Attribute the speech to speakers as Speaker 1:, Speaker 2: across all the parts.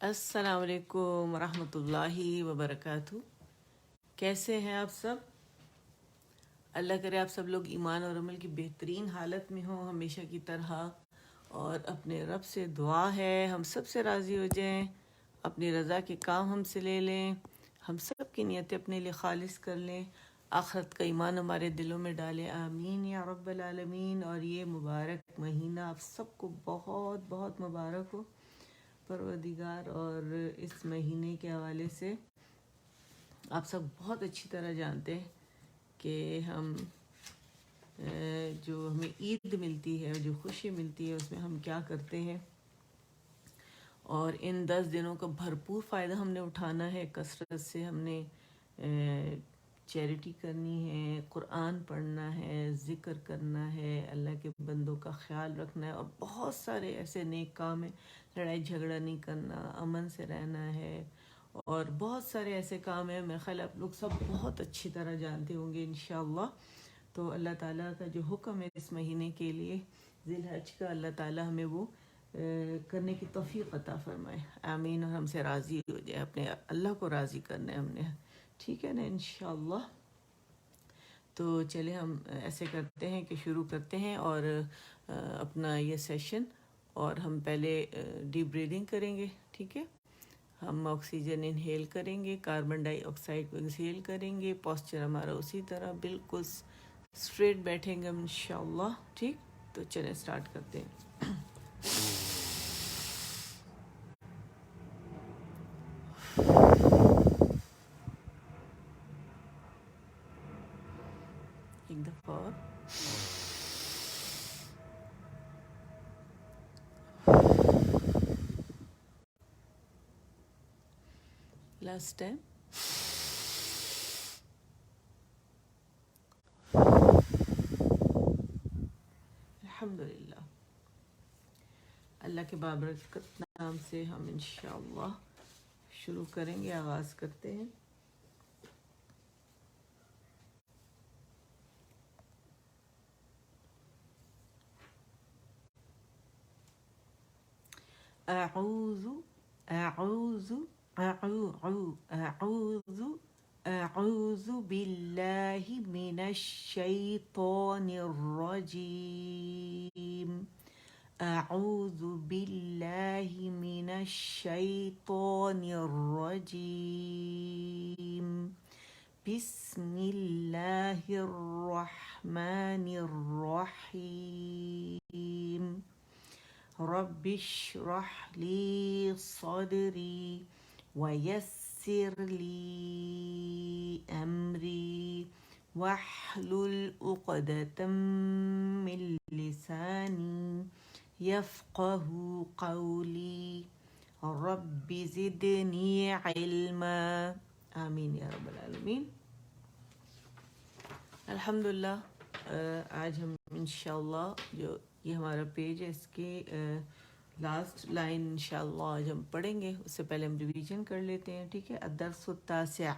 Speaker 1: السلام علیکم ورحمۃ اللہ وبرکاتہ۔ کیسے ہیں آپ سب؟ اللہ کرے آپ سب لوگ ایمان اور عمل کی بہترین حالت میں ہوں ہمیشہ کی طرح، اور اپنے رب سے دعا ہے ہم سب سے راضی ہو جائیں، اپنی رضا کے کام ہم سے لے لیں، ہم سب کی نیتیں اپنے لیے خالص کر لیں، آخرت کا ایمان ہمارے دلوں میں ڈالیں، آمین یا رب العالمین۔ اور یہ مبارک مہینہ آپ سب کو بہت بہت مبارک ہو پروردگار۔ اور اس مہینے کے حوالے سے آپ سب بہت اچھی طرح جانتے ہیں کہ ہم جو ہمیں عید ملتی ہے، جو خوشی ملتی ہے، اس میں ہم کیا کرتے ہیں، اور ان 10 دنوں کا بھرپور فائدہ ہم نے اٹھانا ہے۔ کثرت سے ہم نے چیریٹی کرنی ہے، قرآن پڑھنا ہے، ذکر کرنا ہے، اللہ کے بندوں کا خیال رکھنا ہے، اور بہت سارے ایسے نیک کام ہیں، لڑائی جھگڑا نہیں کرنا، امن سے رہنا ہے، اور بہت سارے ایسے کام ہیں میرے خیال آپ لوگ سب بہت اچھی طرح جانتے ہوں گے انشاءاللہ۔ تو اللہ تعالیٰ کا جو حکم ہے اس مہینے کے لیے ذی الحج کا، اللہ تعالیٰ ہمیں وہ کرنے کی توفیق عطا فرمائے، آمین، اور ہم سے راضی ہو جائے۔ اپنے اللہ کو راضی کرنا ہے ہم نے، ٹھیک ہے نا انشاءاللہ۔ تو چلے ہم ایسے کرتے ہیں کہ شروع کرتے ہیں اور اپنا یہ سیشن، اور ہم پہلے ڈیپ بریدنگ کریں گے، ٹھیک ہے؟ ہم آکسیجن انہیل کریں گے، کاربن ڈائی آکسائڈ کو ایکسہیل کریں گے، پوسچر ہمارا اسی طرح بالکل اسٹریٹ بیٹھیں گے ہم انشاءاللہ، ٹھیک؟ تو چلیں سٹارٹ کرتے ہیں۔ ایک دفعہ اور لاسٹ ٹائم۔ الحمدللہ، اللہ کے بابرکت نام سے ہم انشاءاللہ شروع کریں گے، آغاز کرتے ہیں۔ اعوذ اعوذ اعوذ اعوذ باللہ من الشیطان الرجیم، اعوذ باللہ من الشیطان الرجیم، بسم اللہ الرحمن الرحیم، رب اشرح لی صدری ویسر لی امری واحلل عقدۃ من لسانی یفقہ قولی، رب زدنی علما، آمین یا رب العالمین۔ الحمدللہ، آج ہم انشاءاللہ جو یہ ہمارا پیج ہے اس کے لاسٹ لائن انشاءاللہ آج ہم پڑھیں گے۔ اس سے پہلے ہم ریویژن کر لیتے ہیں، ٹھیک ہے؟ الدرس التاسع،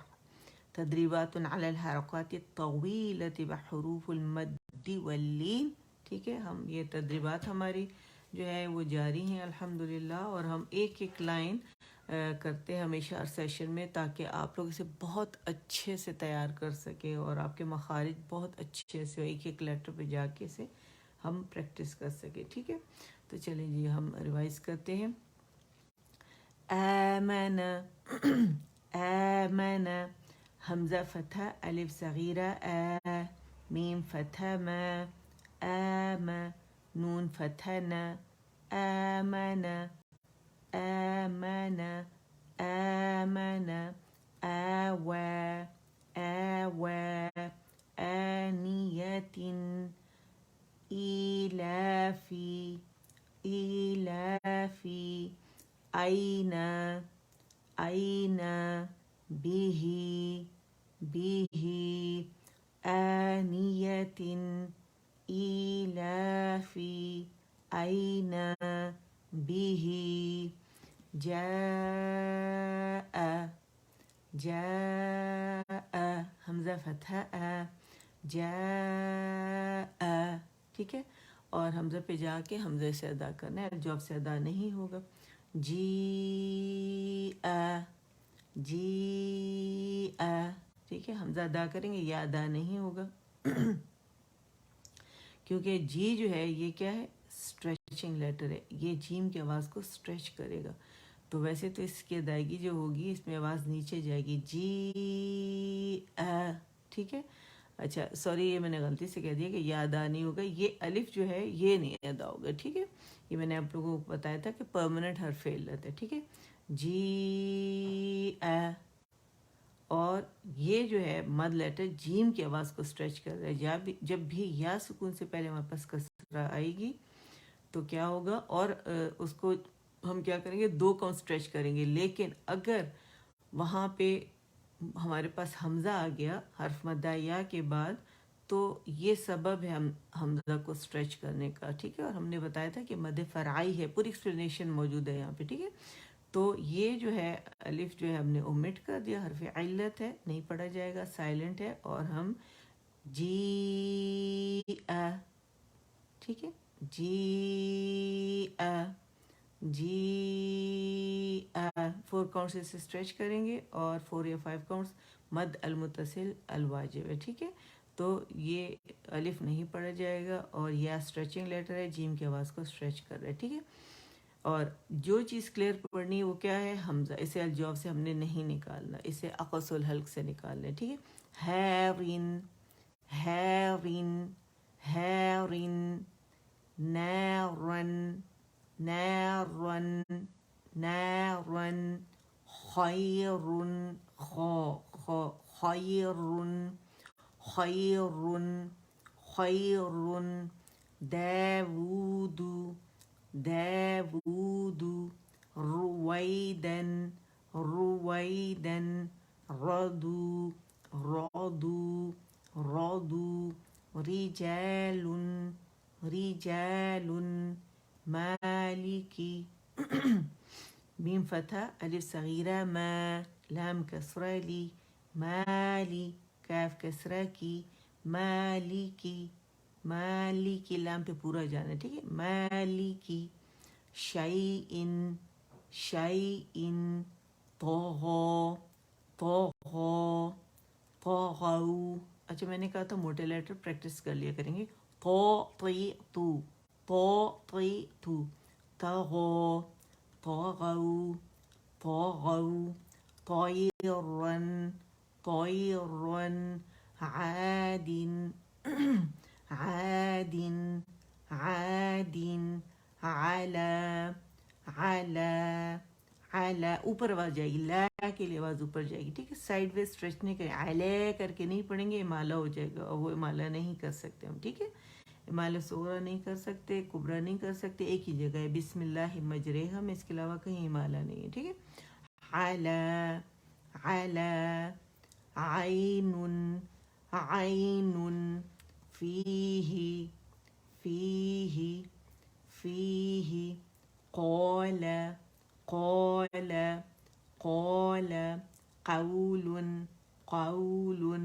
Speaker 1: تدریبات علی الحرکات الطویلۃ بحروف المد واللین، ٹھیک ہے؟ ہم یہ تدریبات ہماری جو ہے وہ جاری ہیں الحمدللہ، اور ہم ایک ایک لائن کرتے ہیں ہمیشہ ہر سیشن میں، تاکہ آپ لوگ اسے بہت اچھے سے تیار کر سکیں اور آپ کے مخارج بہت اچھے سے ایک ایک لیٹر پہ جا کے اسے ہم پریکٹس کر سکیں، ٹھیک ہے؟ تو چلیں جی ہم ریوائز کرتے ہیں۔ آمن آمن، حمزہ فتح، الف صغیرہ آ، میم فتح ما، آم، نون فتح نا، آمن آمن آمن، آوى آوى، آنية، إيلافي إيلافي، أين أين، به به، آنية إيلافي، أين به، جاء جاء، حمزہ فتح آ، جاء، ٹھیک ہے؟ اور حمزہ پہ جا کے حمزے سے ادا کرنا ہے، جو آپ سے ادا نہیں ہوگا جی جی ٹھیک ہے، حمزہ ادا کریں گے، یا ادا نہیں ہوگا کیونکہ جی جو ہے یہ کیا ہے، اسٹریچنگ لیٹر ہے، یہ جیم کی آواز کو اسٹریچ کرے گا. تو ویسے تو اس کی ادائیگی جو ہوگی اس میں آواز نیچے جائے گی، جی ٹھیک ہے. اچھا سوری، یہ میں نے غلطی سے کہہ دیا کہ یہ ادا نہیں ہوگا، یہ الف جو ہے یہ نہیں ادا ہوگا. ٹھیک ہے، یہ میں نے آپ لوگوں کو بتایا تھا کہ پرماننٹ حرف علت ہے. ٹھیک ہے، جی اور یہ جو ہے مد لیٹر جیم کی آواز کو اسٹریچ کر رہا ہے. جب بھی یا سکون سے پہلے ہمارے پاس کسرہ آئے گی تو کیا ہوگا، اور اس کو ہم کیا کریں گے، دو کاؤنٹ اسٹریچ کریں گے. لیکن اگر وہاں پہ ہمارے پاس حمزہ آ گیا حرف مدہ یا کے بعد، تو یہ سبب ہے ہم حمزہ کو اسٹریچ کرنے کا. ٹھیک ہے، اور ہم نے بتایا تھا کہ مد فرعی ہے، پوری ایکسپلینیشن موجود ہے یہاں پہ. ٹھیک ہے، تو یہ جو ہے الف جو ہے ہم نے اومٹ کر دیا، حرف علت ہے، نہیں پڑھا جائے گا، سائلنٹ ہے، اور ہم جی ٹھیک ہے، جی جی 4 کاؤنٹس اسے اسٹریچ کریں گے، اور 4 یا 5 کاؤنٹس مد المتصل الواجب ہے. ٹھیک ہے، تو یہ الف نہیں پڑھا جائے گا، اور یا اسٹریچنگ لیٹر ہے، جیم کی آواز کو اسٹریچ کر رہا ہے. ٹھیک ہے، اور جو چیز کلیئر پڑھنی ہے وہ کیا ہے، حمزہ. اسے الجواب سے ہم نے نہیں نکالنا، اسے اقص الحلق سے نکالنا ہے. ٹھیک ہے، ہیرن ہیرن ہیرن نارن نارن نارن خیرن خیرن خیرن خیرن داود داود رویدن رویدن ردو ردو ردو رجال رجال مالکی میم فتح الف صغیرہ ما لام کسرہ لی مالی کاف کسرہ کی مالکی مالکی لام پہ پورا جانا. ٹھیک ہے، مالکی شیئن شیئن طغى طغى طغوا. اچھا میں نے کہا تھا موٹے لیٹر پریکٹس کر لیا کریں گے. طاطئت طاطئت طغى طغوا طغوا طيرا طيرا عاد عاد عاد على على على. اوپر آواز جائے گی، لا کے لیے آواز اوپر جائے گی. ٹھیک ہے، سائڈ وے اسٹریچ نہیں کریں، علیہ کر کے نہیں پڑھیں گے، امالہ ہو جائے گا، اور وہ امالہ نہیں کر سکتے ہم. ٹھیک ہے، امالہ صغرا نہیں کر سکتے، کبرا نہیں کر سکتے، ایک ہی جگہ ہے بسم اللہ مجریہا میں، اس کے علاوہ کہیں امالہ نہیں ہے. ٹھیک ہے، علی علی عین عین فیہ فیہ فیہ قال قال قال قول قول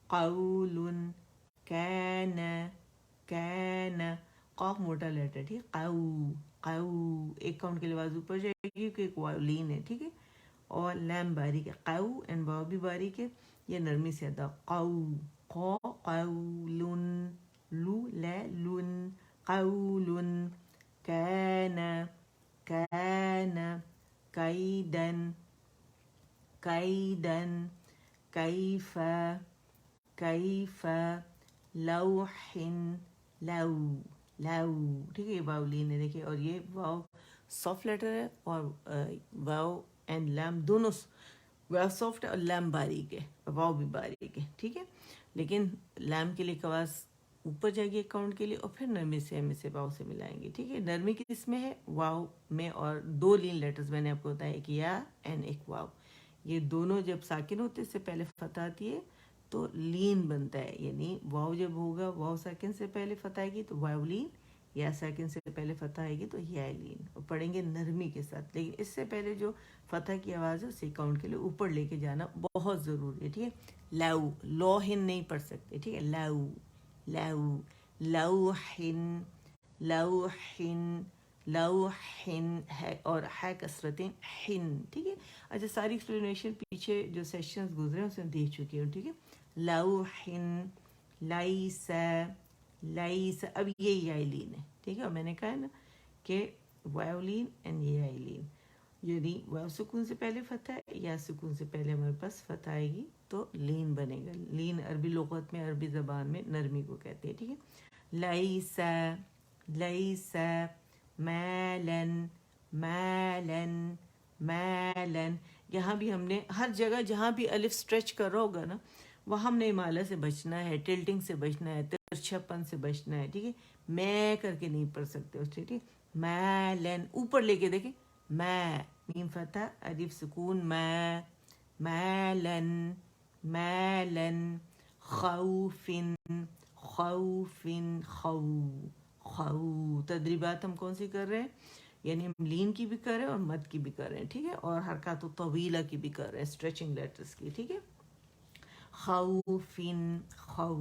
Speaker 1: قول كان كان قاف موٹا لیٹر. ٹھیک ہے، قو قو ایک کاؤنٹ کے لیے آواز اوپر جائے گی کیونکہ ایک واؤلین ہے. ٹھیک ہے، اور لام باریک ہے، قو اینڈ واو بھی باریک ہے، یہ نرمی سے ادا. قو قول لو لا لن قول كان كان كيدا كيدا كيف كيف لوح لو لو. ٹھیک ہے، یہ واو لین ہے دیکھیں، اور یہ واو سافٹ لیٹر ہے، اور واو اینڈ لام دونوں واو سافٹ ہے اور لام باریک ہے، واو بھی باریک ہے. ٹھیک ہے، لیکن لام کے لیے آواز اوپر جائے گی ایک کاؤنٹ کے لیے، اور پھر نرمی سے ہم اسے واو سے ملائیں گے. ٹھیک ہے، نرمی کس میں ہے، واو میں، اور 2 لین لیٹرز میں نے آپ کو بتایا، ایک یا اینڈ ایک واو. یہ دونوں جب ساکن ہوتے اس سے پہلے فتح آتی ہے تو لین بنتا ہے، یعنی واو جب ہوگا، واو ساکن سے پہلے فتح آئے گی تو واو لین، یا ساکن سے پہلے فتح آئے گی تو یا لین، اور پڑھیں گے نرمی کے ساتھ. لیکن اس سے پہلے جو فتح کی آواز ہے اسی کاؤنٹ کے لیے اوپر لے کے جانا بہت ضروری ہے. ٹھیک ہے، لو لوہن نہیں پڑھ سکتے. ٹھیک ہے، لو لو لوحن لوحن لوحن ہے اور ہے کسرتیں حن. ٹھیک ہے. اچھا ساری ایکسپلینیشن پیچھے جو سیشنز گزرے ہیں اس میں دیکھ چکی ہوں. ٹھیک ہے. لوحن لیس لیس. اب یہ یائلین ہے. ٹھیک ہے. اور میں نے کہا ہے نا کہ وائولین اینڈ یہ یائلین یعنی واو سکون سے پہلے فتح ہے یا سکون سے پہلے ہمارے پاس فتح آئے گی تو لین بنے گا. لین عربی لغت میں عربی زبان میں نرمی کو کہتے ہیں. ٹھیک ہے. لیس لیس مالن مالن مالن. یہاں بھی ہم نے ہر جگہ جہاں بھی الف سٹریچ کر رہا ہوگا نا وہاں ہم نے امالہ سے بچنا ہے, ٹلٹنگ سے بچنا ہے, ترچھپن سے بچنا ہے. ٹھیک ہے. میں کر کے نہیں پڑھ سکتے اس. ٹھیک ہے. مالن اوپر لے کے دیکھیں میں میم فتح الف سکون میں مالن مالن خوفن خوفن خو خو. تدریبات ہم کون سی کر رہے ہیں یعنی ہم لین کی بھی کر رہے ہیں اور مد کی بھی کر رہے ہیں. ٹھیک ہے. اور حرکات طویلہ کی بھی کر رہے ہیں اسٹریچنگ لیٹرز کی. ٹھیک ہے. خوفن خو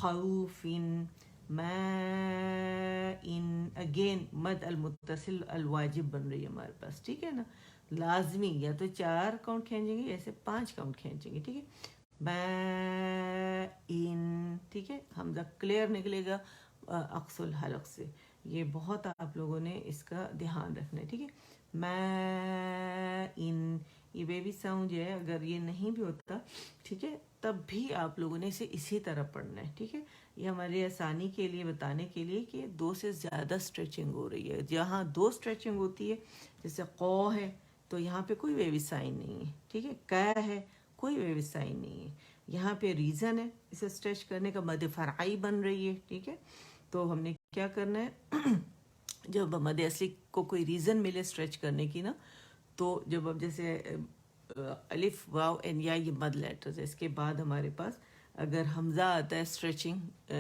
Speaker 1: خوفن ماء اگین مد المتصل الواجب بن رہی ہے ہمارے پاس. ٹھیک ہے نا. لازمی یا تو 4 کاؤنٹ کھینچیں گے ایسے 5 کاؤنٹ کھینچیں گے. ٹھیک ہے. ماء. ٹھیک ہے. حمزہ کلیئر نکلے گا اقصى الحلق سے. یہ بہت آپ لوگوں نے اس کا دھیان رکھنا ہے. ٹھیک ہے. ماء. یہ بیبی ساؤنڈ جو ہے اگر یہ نہیں بھی ہوتا ٹھیک ہے تب بھی آپ لوگوں نے اسے اسی طرح پڑھنا ہے. ٹھیک ہے. یہ ہماری آسانی کے لیے بتانے کے لیے کہ 2 سے زیادہ اسٹریچنگ ہو رہی ہے. جہاں 2 اسٹریچنگ ہوتی ہے جیسے قو ہے تو یہاں پہ کوئی ویوی سائن نہیں ہے. ٹھیک ہے. کا ہے کوئی ویوی سائن نہیں ہے. یہاں پہ ریزن ہے اسے اسٹریچ کرنے کا مد فرعی بن رہی ہے. ٹھیک ہے. تو ہم نے کیا کرنا ہے جب مد اصلی کو کوئی ریزن ملے اسٹریچ کرنے کی نا تو جب اب جیسے الف واو این یا یہ مد لیٹرز ہے اس کے بعد ہمارے پاس اگر حمزہ آتا ہے اسٹریچنگ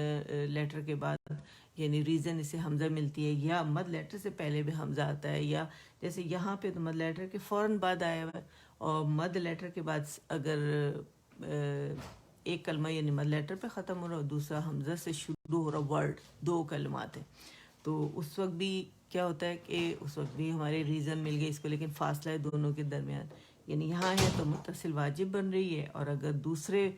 Speaker 1: لیٹر کے بعد یعنی ریزن اسے حمزہ ملتی ہے یا مد لیٹر سے پہلے بھی حمزہ آتا ہے یا جیسے یہاں پہ تو مد لیٹر کے فوراً بعد آیا ہوا ہے اور مد لیٹر کے بعد اگر ایک کلمہ یعنی مد لیٹر پہ ختم ہو رہا اور دوسرا حمزہ سے شروع ہو رہا ورڈ 2 کلمات ہیں تو اس وقت بھی کیا ہوتا ہے کہ اس وقت بھی ہمارے ریزن مل گئے اس کو لیکن فاصلہ ہے دونوں کے درمیان یعنی یہاں ہے تو متصل واجب بن رہی ہے اور اگر دوسرے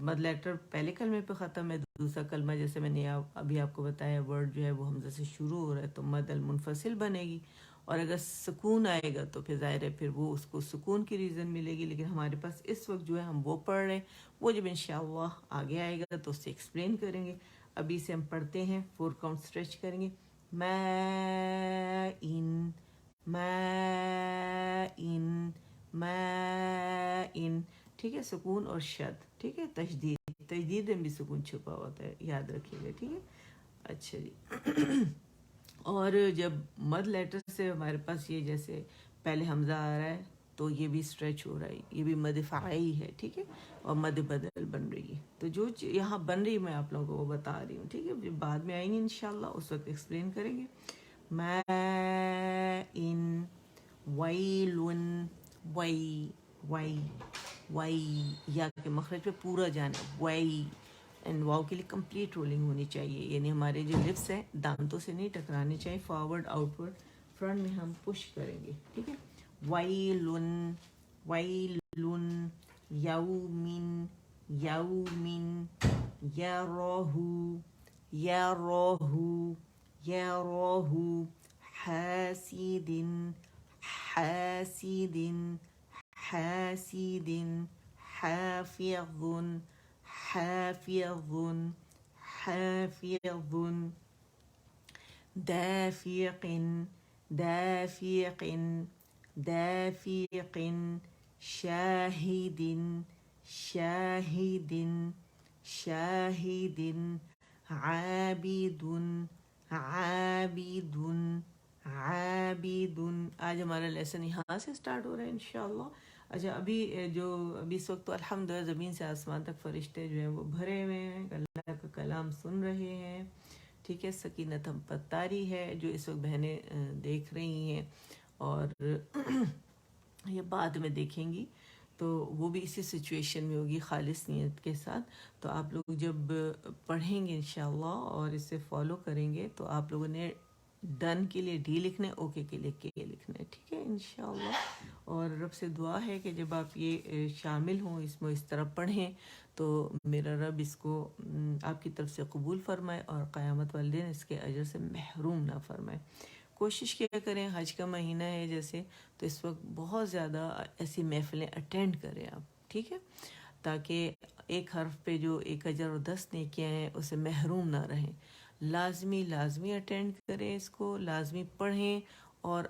Speaker 1: مد لیٹر پہلے کلمے پہ ختم ہے دوسرا کلمہ جیسے میں نے ابھی آپ کو بتایا ورڈ جو ہے وہ حمزہ سے شروع ہو رہا ہے تو مد المنفصل بنے گی اور اگر سکون آئے گا تو پھر ظاہر ہے پھر وہ اس کو سکون کی ریزن ملے گی لیکن ہمارے پاس اس وقت جو ہے ہم وہ پڑھ رہے ہیں وہ جب انشاءاللہ آگے آئے گا تو اس سے ایکسپلین کریں گے. ابھی سے ہم پڑھتے ہیں 4 کاؤنٹ اسٹریچ کریں گے. ماء ماء ماء. ٹھیک ہے. سکون اور شد. ٹھیک ہے. تجدید میں بھی سکون چھپا ہوتا ہے یاد رکھیے گا. ٹھیک ہے. اچھا جی اور جب مد لیٹر سے ہمارے پاس یہ جیسے پہلے حمزہ آ رہا ہے تو یہ بھی اسٹریچ ہو رہا ہے یہ بھی مد فعی ہے. ٹھیک ہے. اور مد بدل بن رہی ہے تو جو یہاں بن رہی میں آپ لوگوں کو بتا رہی ہوں. ٹھیک ہے. جب بعد میں آئیں گے انشاءاللہ اس وقت ایکسپلین کریں گے. ماء ویل وی وی وی یا کے مخرج پہ پورا جانا وی اینڈ واو کے لیے کمپلیٹ رولنگ ہونی چاہیے یعنی ہمارے جو لپس ہیں دانتوں سے نہیں ٹکرانے چاہیے فارورڈ آؤٹ ورڈ فرنٹ میں ہم پش کریں گے. ٹھیک ہے. ویلن ویلن یومن یومن یرہو یرہو یرہو حاسد حاسد حاسد حافظ حافظ حافظ دافق دافق دافق شاهد شاهد شاهد عابد عابد عابد. آج ہمارا لیسن یہاں سے سٹارٹ ہو رہا ہے انشاءاللہ. اچھا ابھی اس وقت تو الحمدللہ زمین سے آسمان تک فرشتے جو ہیں وہ بھرے ہوئے ہیں اللہ کا کلام سن رہے ہیں. ٹھیک ہے. سکینت ہم پر طاری ہے جو اس وقت بہنیں دیکھ رہی ہیں اور یہ بعد میں دیکھیں گی تو وہ بھی اسی سچویشن میں ہوگی خالص نیت کے ساتھ. تو آپ لوگ جب پڑھیں گے انشاءاللہ اور اسے فالو کریں گے تو آپ لوگوں نے ڈن کے لیے ڈی لکھنا ہے، اوکے کے لیے کے لکھنا ہے، ٹھیک ہے انشاءاللہ۔ اور رب سے دعا ہے کہ جب آپ یہ شامل ہوں اس میں، اس طرح پڑھیں تو میرا رب اس کو آپ کی طرف سے قبول فرمائے اور قیامت والے دن اس کے اجر سے محروم نہ فرمائے۔ کوشش کیا کریں، حج کا مہینہ ہے جیسے، تو اس وقت بہت زیادہ ایسی محفلیں اٹینڈ کریں آپ، ٹھیک ہے، تاکہ ایک حرف پہ جو 1 اجر و 10 نیکیاں ہیں اسے محروم نہ رہیں۔ لازمی اٹینڈ کریں اس کو، لازمی پڑھیں، اور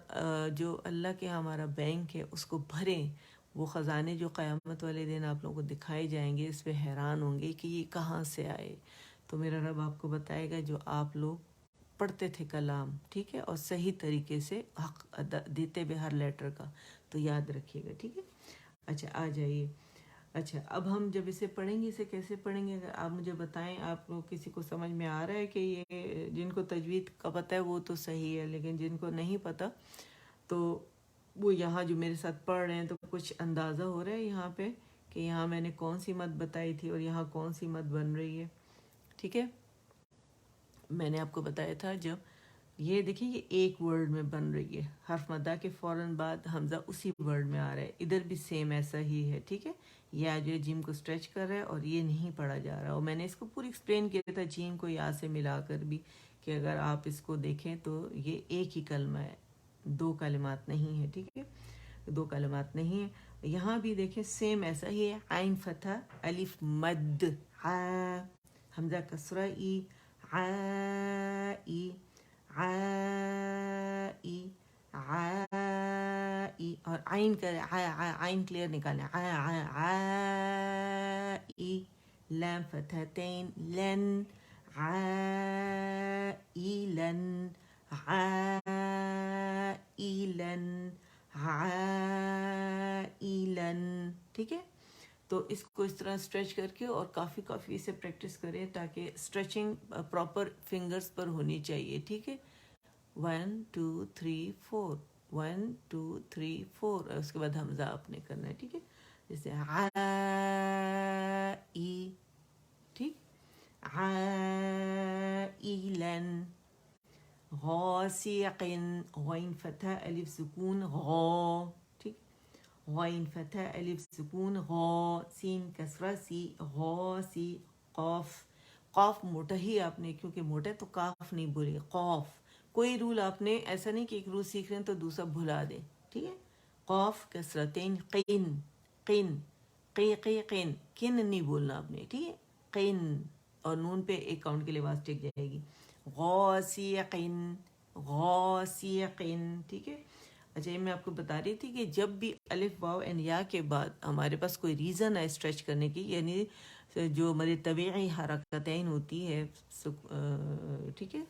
Speaker 1: جو اللہ کے ہمارا بینک ہے اس کو بھریں۔ وہ خزانے جو قیامت والے دن آپ لوگوں کو دکھائے جائیں گے، اس پہ حیران ہوں گے کہ یہ کہاں سے آئے۔ تو میرا رب آپ کو بتائے گا جو آپ لوگ پڑھتے تھے کلام، ٹھیک ہے، اور صحیح طریقے سے حق ادا دیتے بھی ہر لیٹر کا، تو یاد رکھیے گا، ٹھیک ہے۔ اچھا آ جائیے۔ اچھا اب ہم جب اسے پڑھیں گے، اسے کیسے پڑھیں گے، اگر آپ مجھے بتائیں، آپ لوگ کسی کو سمجھ میں آ رہا ہے کہ یہ جن کو تجوید کا پتہ ہے وہ تو صحیح ہے، لیکن جن کو نہیں پتہ تو وہ یہاں جو میرے ساتھ پڑھ رہے ہیں تو کچھ اندازہ ہو رہا ہے یہاں پہ کہ یہاں میں نے کون سی مد بتائی تھی اور یہاں کون سی مد بن رہی ہے، ٹھیک ہے۔ میں نے آپ کو بتایا تھا جب یہ دیکھیں یہ ایک ورڈ میں بن رہی ہے، حرف مدہ کے فوراً بعد حمزہ اسی ورڈ میں آ رہا ہے، ادھر بھی سیم ایسا ہی ہے، ٹھیک ہے۔ یا جو ہے جیم کو اسٹریچ کر رہا ہے اور یہ نہیں پڑھا جا رہا، اور میں نے اس کو پوری ایکسپلین کیا تھا جیم کو یا سے ملا کر بھی، کہ اگر آپ اس کو دیکھیں تو یہ ایک ہی کلمہ ہے، 2 کلمات نہیں ہے، ٹھیک ہے، 2 کلمات نہیں ہے۔ یہاں بھی دیکھیں سیم ایسا ہی ہے، عین فتح الف مد، حمزہ کسرہ ای، ای، ای، ای، اور عین کا عین کلیئر نکالنا، ای، لام فتحتین لن، عائلن، عائلن، عائلن، ٹھیک ہے۔ تو اس کو اس طرح اسٹریچ کر کے اور کافی اسے پریکٹس کریں تاکہ اسٹریچنگ پراپر فنگرز پر ہونی چاہیے، ٹھیک ہے۔ 1 2 3 4، 1 2 3 4، اور اس کے بعد حمزہ آپ نے کرنا ہے، ٹھیک ہے، جیسے ای، ٹھیک، عائلن، غاسق، غین فتح الف سکون غا، ٹھیک، غین فتح الف سکون غا، سین کسرہ سی، غا سی، قاف، قاف موٹا ہی آپ نے، کیونکہ موٹا ہے تو کاف نہیں بولے، قاف۔ کوئی رول آپ نے ایسا نہیں کہ ایک رول سیکھ رہے ہیں تو دوسرا بھلا دیں، ٹھیک ہے۔ قاف کسرتین قین، قین، قین، کن نہیں بولنا آپ نے، ٹھیک ہے، قین، اور نون پہ ایک کاؤنٹ کے لیے آواز ٹک جائے گی، غاسقین، غاسقین، ٹھیک ہے۔ اچھا یہ میں آپ کو بتا رہی تھی کہ جب بھی الف واو این یا کے بعد ہمارے پاس کوئی ریزن ہے اسٹریچ کرنے کی، یعنی جو مد طبیعی حرکتین ہوتی ہے، ٹھیک ہے،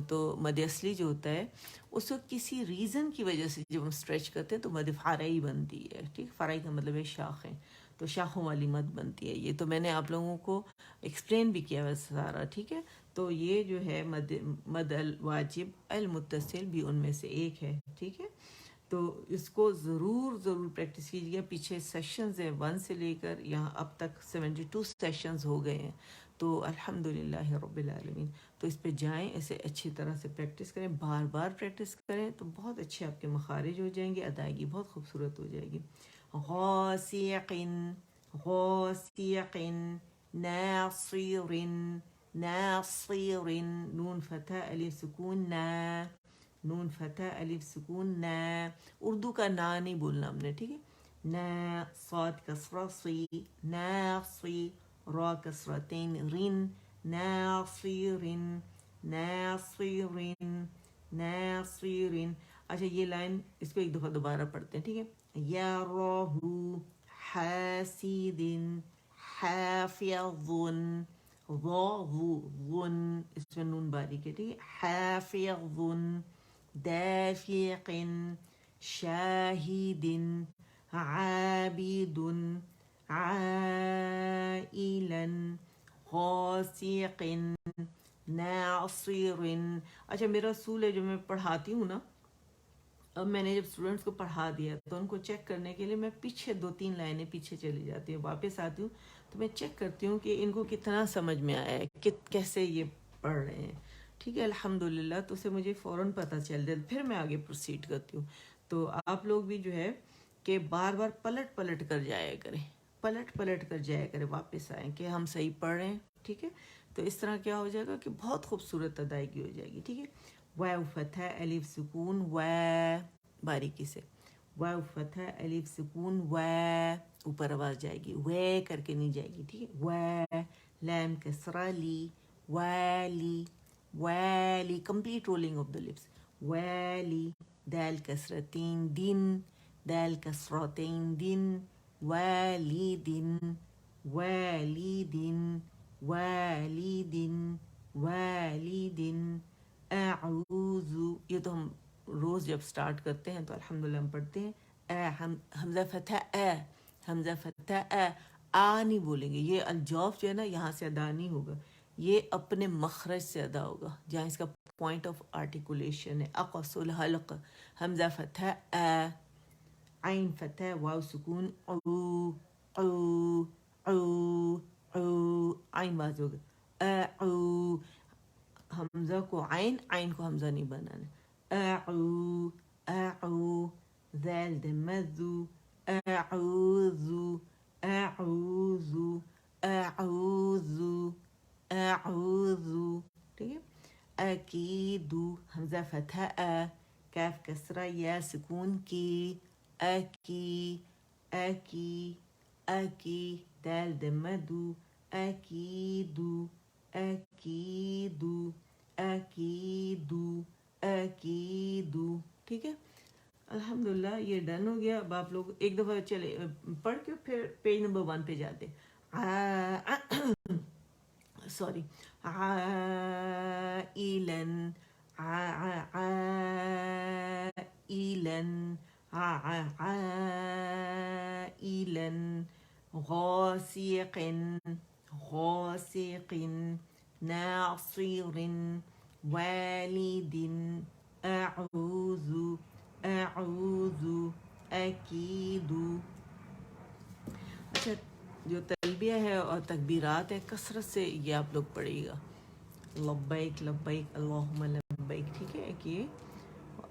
Speaker 1: تو مد اصلی جو ہوتا ہے اس وقت کسی ریزن کی وجہ سے جب ہم اسٹریچ کرتے ہیں تو مد فرعی بنتی ہے، ٹھیک، فرعی کا مطلب ہے شاخیں، تو شاخوں والی مد بنتی ہے۔ یہ تو میں نے آپ لوگوں کو ایکسپلین بھی کیا ہے سارا، ٹھیک ہے۔ تو یہ جو ہے مد الواجب المتصل بھی ان میں سے ایک ہے، ٹھیک ہے۔ تو اس کو ضرور پریکٹس کیجیے، پیچھے سیشنز ہیں 1 سے لے کر یہاں اب تک 72 سیشنز ہو گئے ہیں، تو الحمدللہ رب العالمین۔ تو اس پہ جائیں، اسے اچھی طرح سے پریکٹس کریں، بار پریکٹس کریں، تو بہت اچھے آپ کے مخارج ہو جائیں گے، ادائیگی بہت خوبصورت ہو جائے گی۔ غاسقن، غاسقن، ناصر، ناصر، نون فتح الف سکون نا، نون فتح الف سکون نا، اردو کا نا نہیں بولنا ہم نے، ٹھیک ہے۔ نا، صاد کسرہ سی، ناصی، را کسرتین رن، ناصرن، ناصرن، ناصرن۔ اچھا یہ لائن اس کو ایک دفعہ دوبارہ پڑھتے ہیں، ٹھیک ہے۔ یا راہو حاسد حافظ، ضن، اس میں نون باریک ہے، ٹھیک ہے، حافظ، دافق، شاہد، عابد، عائلا، غاسق، ناصر۔ اچھا میرا اصول ہے جو میں پڑھاتی ہوں نا، اب میں نے جب اسٹوڈنٹس کو پڑھا دیا تو ان کو چیک کرنے کے لیے میں پیچھے 2-3 لائنیں پیچھے چلی جاتی ہوں، واپس آتی ہوں تو میں چیک کرتی ہوں کہ ان کو کتنا سمجھ میں آیا ہے، کیسے یہ پڑھ رہے ہیں، ٹھیک ہے الحمدللہ، تو اسے مجھے فوراً پتہ چل جائے، پھر میں آگے پروسیڈ کرتی ہوں. تو آپ لوگ بھی جو ہے کہ بار بار پلٹ پلٹ کر جایا کریں، پلٹ پلٹ کر جایا کریں، واپس آئیں کہ ہم صحیح پڑھ رہے ہیں. ٹھیک ہے، تو اس طرح کیا ہو جائے گا کہ بہت خوبصورت ادائیگی ہو جائے گی. ٹھیک ہے، واو فتح الف سکون و، باریکی سے واو فتح الف سکون و، اوپر آواز جائے گی، وے کر کے نہیں جائے گی. ٹھیک ہے، و، لام کسرہ لی، والی، والی، complete rolling of the lips, والی، دال کسرتین دن، دال کسرتین دن، والدن، والدن، والدن، والدن، اعوذ. یہ تو ہم روز جب سٹارٹ کرتے ہیں تو الحمدللہ ہم پڑھتے ہیں حمزہ فتح حمزہ فتح نہیں بولیں گے. یہ الجوف جو ہے نا یہاں سے ادا نہیں ہوگا، یہ اپنے مخرج سے ادا ہوگا جہاں اس کا پوائنٹ آف آرٹیکولیشن ہے. اقص الحلق، حمزہ فتح عین فتح واو سکون او، او، او، او، عین باز ہوگا، او، حمزہ کو عین، عین کو حمزہ نہیں بنانا. اعو، اعو، ذال دمذو، اعوذ، اعوذ، اعوذ، اعوذ. ٹھیک ہے، اکید، حمزہ فتح کاف کسرہ یا سکون کی، اکی، اکی، اکی، دال دمدو، اکیدو، اکیدو، اکیدو، اکیدو. ٹھیک ہے الحمدللہ یہ ڈن ہو گیا. اب آپ لوگ ایک دفعہ چلے پڑھ کے پھر پیج نمبر 1 پہ جاتے. سوری، عائلن، عائلن، عائلن، غاسق، غاسق، ناصر، والد، اعوذ، اعوذ، اکید. اچھا، جو تلبیہ ہے اور تکبیرات ہے کثرت سے یہ آپ لوگ پڑھیے گا. لبیک لبیک اللہم لبیک. ٹھیک ہے کہ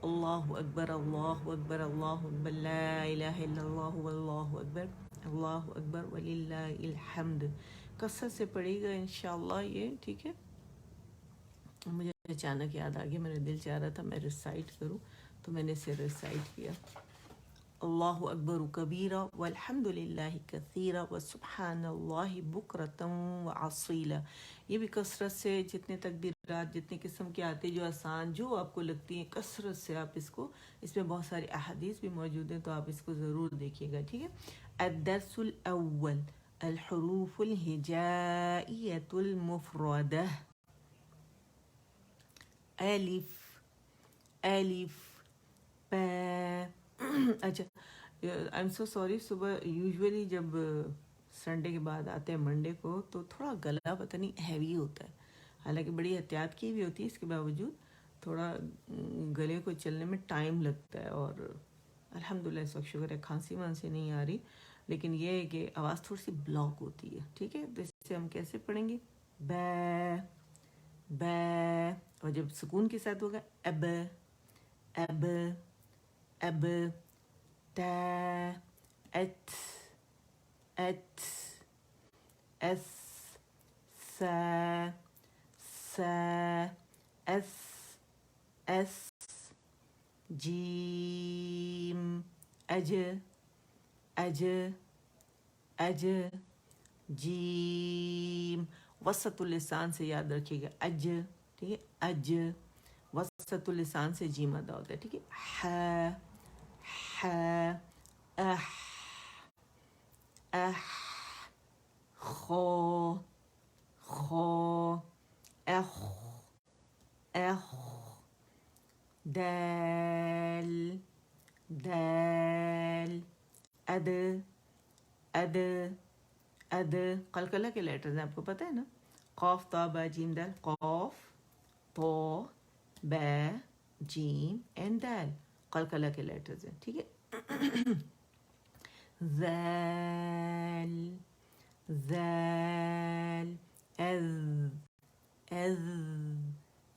Speaker 1: اللہ اکبر، اللہ اکبر، اللہ اکبر، لا الہ الا اللہ واللہ اکبر، اللہ اکبر وللہ الحمد. کثرت سے پڑھیے گا انشاءاللہ یہ. ٹھیک ہے، مجھے اچانک یاد آ گیا، میرا دل چاہ رہا تھا میں ریسائٹ کروں تو میں نے اسے ریسائٹ کیا. اللہ اکبر کبیرہ والحمد للہ کثیرہ وسبحان اللہ بکرۃ وعصیلا. یہ بھی کثرت سے جتنے تکبیرات جتنے قسم کے آتے جو آسان جو آپ کو لگتی ہیں کثرت سے آپ اس کو، اس میں بہت ساری احادیث بھی موجود ہیں تو آپ اس کو ضرور دیکھیے گا. ٹھیک ہے، الدرس الاول الحروف الہجائیۃ المفردہ. الف، الف، با. اچھا آئی ایم سو سوری، صبح یوزولی جب سنڈے کے بعد آتے ہیں منڈے کو تو تھوڑا گلا پتہ نہیں ہیوی ہوتا ہے، حالانکہ بڑی احتیاط کی بھی ہوتی ہے، اس کے باوجود تھوڑا گلے کو چلنے میں ٹائم لگتا ہے. اور الحمدللہ اس وقت شکر ہے کھانسی وانسی نہیں آ رہی، لیکن یہ ہے کہ آواز تھوڑی سی بلاک ہوتی ہے. ٹھیک ہے، تو اس سے ہم کیسے پڑھیں گے؟ با، با، اور جب سکون کے ساتھ ہوگا اب، اب، اب، تا، ات، ات، اس، سا، سا، اس، اس، جیم، اج، اج، اج، جیم. وسط اللسان سے یاد رکھیے گا اج. ٹھیک ہے، اج وسط اللسان سے جیم ادا ہوتا ہے. ٹھیک ہے، ح، ح، اح، اح، خو، خو، اخ، اخ، دال، دال، اد، اد، اد. قلقلہ کے لیٹرز ہیں آپ کو پتہ ہے نا، قاف تا با جیم دال، قاف، تو، با، جیم اینڈ دال قلقلہ کے لیٹرز ہیں. ٹھیک ہے، ذال، ذال، از، از،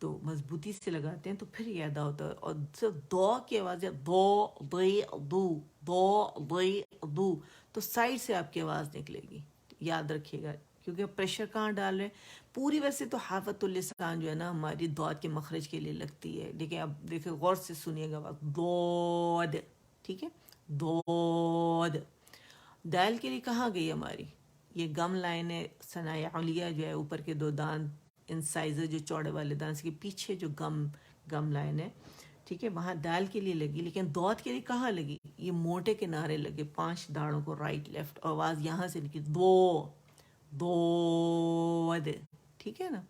Speaker 1: تو مضبوطی سے لگاتے ہیں تو پھر یہ ادا ہوتا ہے. اور صرف دو کی آواز ہے دو دی دو دو دی دو، تو سائڈ سے آپ کی آواز نکلے گی، یاد رکھیے گا. کیونکہ پریشر کہاں ڈال رہے ہیں پوری. ویسے تو حافت اللسان جو ہے نا ہماری دعات کے مخرج کے لیے لگتی ہے، لیکن اب دیکھیں غور سے سنیے گا بات دود، ٹھیک ہے، دود. دال کے لیے کہاں گئی ہماری یہ گم لائن ہے ثنایا علیہ جو ہے اوپر کے دو دان انسائزر جو چوڑے والے دان کے پیچھے جو گم لائن ہے، ٹھیک ہے، وہاں دال کے لیے لگی. لیکن دود کے لیے کہاں لگی؟ یہ موٹے کنارے لگے 5 داڑوں کو رائٹ لیفٹ، آواز یہاں سے نکلی دو دود، ٹھیک ہے نا.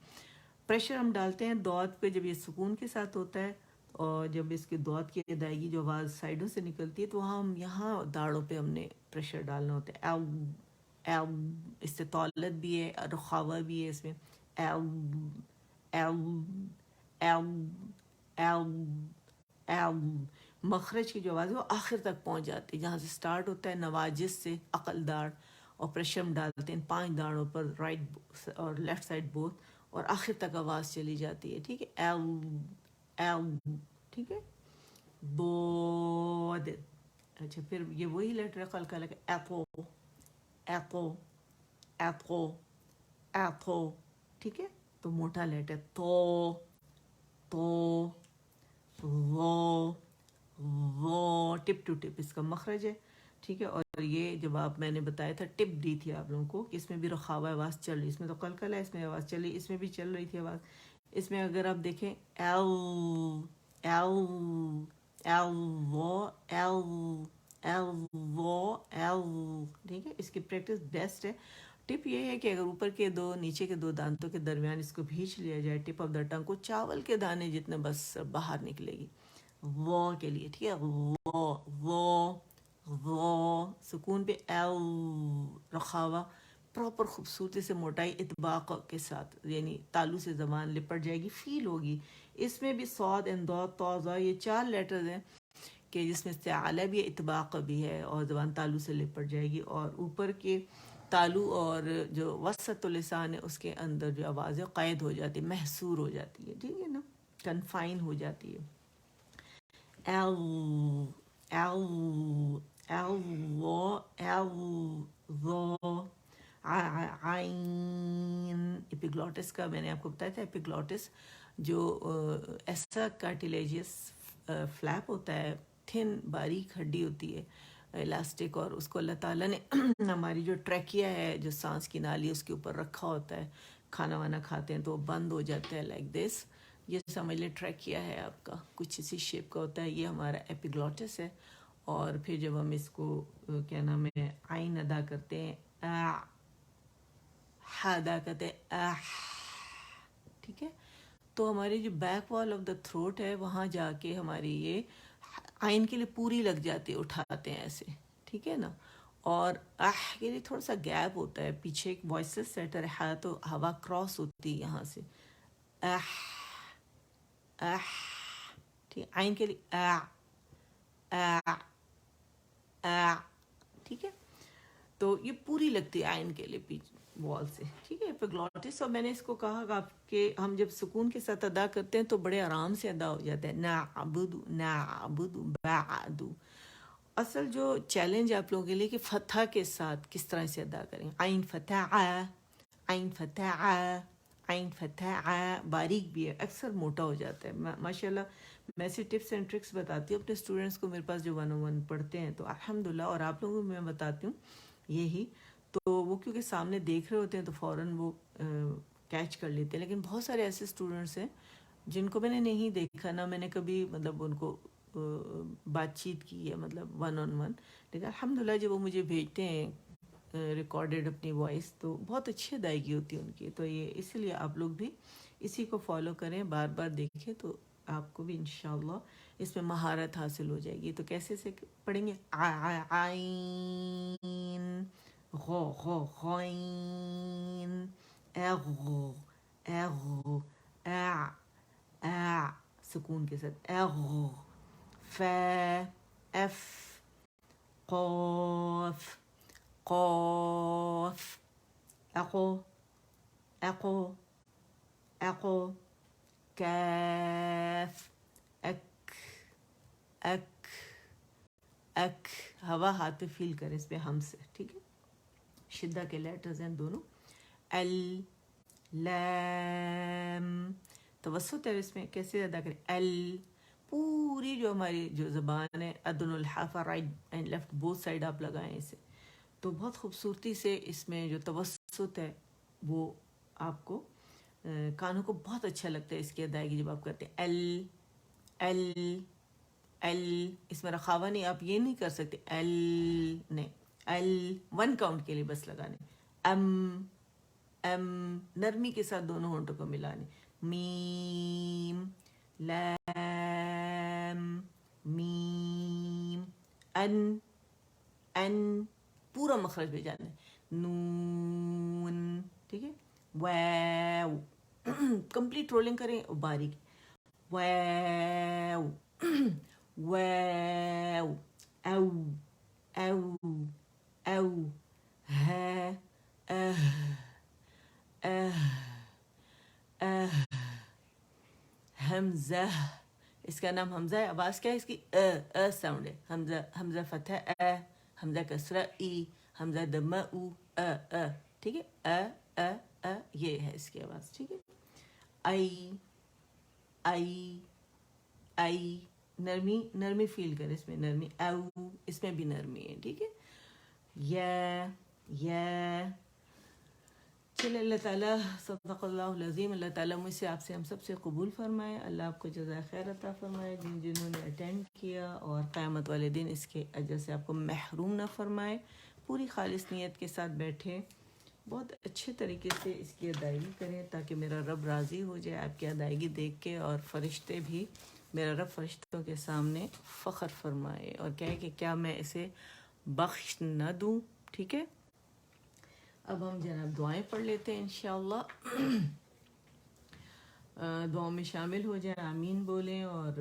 Speaker 1: پریشر ہم ڈالتے ہیں دود پہ جب یہ سکون کے ساتھ ہوتا ہے، اور جب اس کے دود کی ادائیگی جو آواز سائڈوں سے نکلتی ہے تو وہاں ہم یہاں داڑوں پہ ہم نے پریشر ڈالنا ہوتا ہے. ایل ایل، اس سے طولت بھی ہے، رخاوہ بھی ہے اس میں. L L L L L. مخرج کی جو آواز ہے وہ آخر تک پہنچ جاتی ہے، جہاں سے سٹارٹ ہوتا ہے نواجس سے عقل داڑ، اور پریشر ہم ڈالتے ہیں 5 داڑوں پر رائٹ اور لیفٹ سائڈ بوتھ، اور آخر تک آواز چلی جاتی ہے، ٹھیک ہے. ایل ایل، ٹھیک ہے. بود. اچھا پھر یہ وہی لیٹر قلقلہ کہ ایپو ایپو ایپو ایپو، ٹھیک ہے. تو موٹا لیٹر تو وہ ٹپ ٹو ٹپ اس کا مخرج ہے، ٹھیک ہے. اور یہ جب میں نے بتایا تھا ٹپ دی تھی آپ لوگوں کو کہ اس میں بھی رخاوہ آواز چل رہی، اس میں تو قلقلہ ہے، اس میں آواز چل رہی، اس میں بھی چل رہی تھی آواز. اس میں اگر آپ دیکھیں ایل ایل ایل وہ ایل ایل وہ ایل، ٹھیک ہے. اس کی پریکٹس بیسٹ ہے. ٹپ یہ ہے کہ اگر اوپر کے دو نیچے کے دو دانتوں کے درمیان اس کو بھینچ لیا جائے ٹپ آف دا ٹنگ کو، چاول کے دانے جتنے بس باہر نکلے گی وہ کے لیے، ٹھیک ہے. وہ سکون پہ ایل، رخاوہ پراپر خوبصورتی سے موٹائی اطباق کے ساتھ، یعنی تالو سے زبان لپٹ جائے گی، فیل ہوگی. اس میں بھی صاد انداد توزہ یہ 4 لیٹرز ہیں کہ جس میں استعالہ بھی ہے، اطباق بھی ہے، اور زبان تالو سے لپٹ جائے گی. اور اوپر کے تالو اور جو وسط لسان ہے اس کے اندر جو آواز ہے قید ہو جاتی ہے، محصور ہو جاتی ہے، ٹھیک ہے نا، کنفائن ہو جاتی ہے. ایل ایل ایل وہ عین. ایپیگلوٹس کا میں نے آپ کو بتایا تھا، ایپیگلوٹس جو ایسا کارٹیلیجیس فلیپ ہوتا ہے، تھن باریک ہڈی ہوتی ہے الاسٹک، اور اس کو اللہ تعالیٰ نے ہماری جو ٹریکیا ہے جو سانس کی نالی اس کے اوپر رکھا ہوتا ہے. کھانا وانا کھاتے ہیں تو وہ بند ہو جاتا ہے لائک دس، یہ سمجھ لیں ٹریکیا ہے آپ کا، کچھ اسی شیپ کا ہوتا ہے. یہ ہمارا ایپیگلوٹس ہے. اور پھر جب ہم اس کو کیا نام ہے آئین ادا کرتے ہیں، ادا کرتے ہیں، ٹھیک ہے. تو ہماری جو بیک وال آف دا تھروٹ ہے وہاں جا کے ہماری یہ آئین کے لیے پوری لگ جاتی ہے، اٹھاتے ہیں ایسے، ٹھیک ہے نا. اور کے لیے تھوڑا سا گیپ ہوتا ہے، پیچھے ایک وائسز سیٹر ہے تو ہوا کراس ہوتی ہے یہاں سے، ٹھیک. آئین کے لیے ٹھیک ہے. تو یہ پوری لگتی ہے آئین کے لیے پیچھے وال سے، ٹھیک ہے. ایپیگلوٹس. اور میں نے اس کو کہا کہ ہم جب سکون کے ساتھ ادا کرتے ہیں تو بڑے آرام سے ادا ہو جاتا ہے. نعبد بعد. اصل جو چیلنج آپ لوگوں کے لیے کہ فتح کے ساتھ کس طرح سے ادا کریں. عین فتح، عین فتح، عین فتح. باریک بھی ہے، اکثر موٹا ہو جاتا ہے. ماشاءاللہ میں ایسی ٹپس اینڈ ٹرکس بتاتی ہوں اپنے اسٹوڈنٹس کو، میرے پاس جو 101 پڑھتے ہیں تو الحمدللہ، اور آپ لوگوں کو میں بتاتی ہوں یہی. تو وہ کیونکہ سامنے دیکھ رہے ہوتے ہیں تو فوراً وہ کیچ کر لیتے ہیں. لیکن بہت سارے ایسے اسٹوڈنٹس ہیں جن کو میں نے نہیں دیکھا، نہ میں نے کبھی مطلب ان کو بات چیت کی ہے مطلب 1on1، لیکن الحمدللہ جب وہ مجھے بھیجتے ہیں ریکارڈڈ اپنی وائس تو بہت اچھی ادائیگی ہوتی ہے ان کی. تو یہ اس لیے آپ لوگ بھی اسی کو فالو کریں، بار بار دیکھیں تو آپ کو بھی انشاءاللہ اس میں مہارت حاصل ہو جائے گی. تو کیسے سے پڑھیں گے؟ عین غین اغ اغ سکون کے ساتھ اغ. ف اف قاف قاف. اقو اقو اقو. کیف اک اک اک. ہوا ہاتھ پہ فیل کرے اس پہ ہم سے, ٹھیک ہے. شدہ کے لیٹرز ہیں دونوں. ال لام توسط ہے اس میں, کیسے ادا کریں. ال پوری جو ہماری جو زبان ہے ادن الحافہ right and left both side آپ لگائیں اسے, تو بہت خوبصورتی سے اس میں جو توسط ہے وہ آپ کو کانوں کو بہت اچھا لگتا ہے اس کی ادائیگی جب آپ کرتے ہیں. ال ال ال اس میں رخاوہ نہیں, آپ یہ نہیں کر سکتے ال نہیں, ال ون کاؤنٹ کے لیے بس لگانے. ام نرمی کے ساتھ دونوں ہونٹوں کو ملانے. میم لام میم ان پورا مخرج پہ جانا ہے. نون, ٹھیک ہے. واو کمپلیٹ رولنگ کریں باریک. واو واو او او او ہے حمزہ, اس کا نام حمزہ ہے. آواز کیا ہے اس کی؟ ساؤنڈ ہے. حمزہ حمزہ فتح حمزہ کسرہ ای, حمزہ دمہ او ٹھیک ہے. یہ ہے اس کی آواز, ٹھیک ہے. آئی آئی آئی نرمی نرمی فیل کر اس میں, نرمی. او اس میں بھی نرمی ہے, ٹھیک ہے. یا چلے. اللہ تعالیٰ صدق اللہ العظیم, اللہ تعالیٰ مجھ سے آپ سے ہم سب سے قبول فرمائے. اللہ آپ کو جزائے خیر عطا فرمائے جنہوں نے اٹینڈ کیا, اور قیامت والے دن اس کے اجر سے آپ کو محروم نہ فرمائے. پوری خالص نیت کے ساتھ بیٹھیں, بہت اچھے طریقے سے اس کی ادائیگی کریں تاکہ میرا رب راضی ہو جائے آپ کی ادائیگی دیکھ کے, اور فرشتے بھی, میرا رب فرشتوں کے سامنے فخر فرمائے اور کہے کہ کیا میں اسے بخش نہ دوں, ٹھیک ہے. اب ہم جناب دعائیں پڑھ لیتے ہیں انشاءاللہ. دعاؤں میں شامل ہو جائیں, آمین بولیں, اور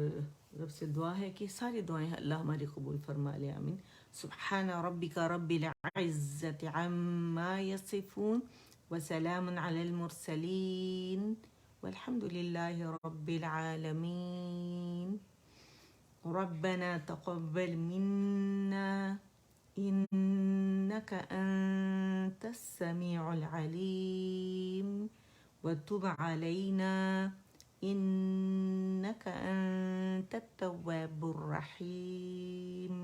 Speaker 1: رب سے دعا ہے کہ ساری دعائیں اللہ ہماری قبول فرما لے. آمین. سبحان ربک رب العزت عما یصفون وسلام علی المرسلین والحمد للہ رب العالمین. ربنا تقبل منا إنك أنت السميع العليم وتب علينا إنك أنت التواب الرحيم.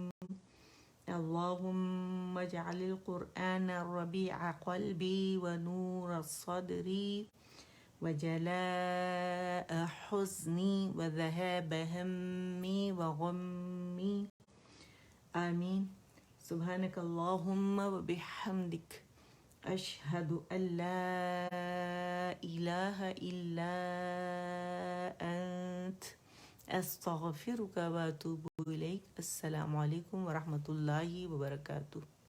Speaker 1: اللهم اجعل القرآن ربيع قلبي ونور صدري وجلاء حزني وذهاب همي وغمي. آمين. سبحانك اللهم وبحمدك أشهد أن لا إله إلا أنت أستغفرك وأتوب إليك. السلام عليكم ورحمة الله وبركاته.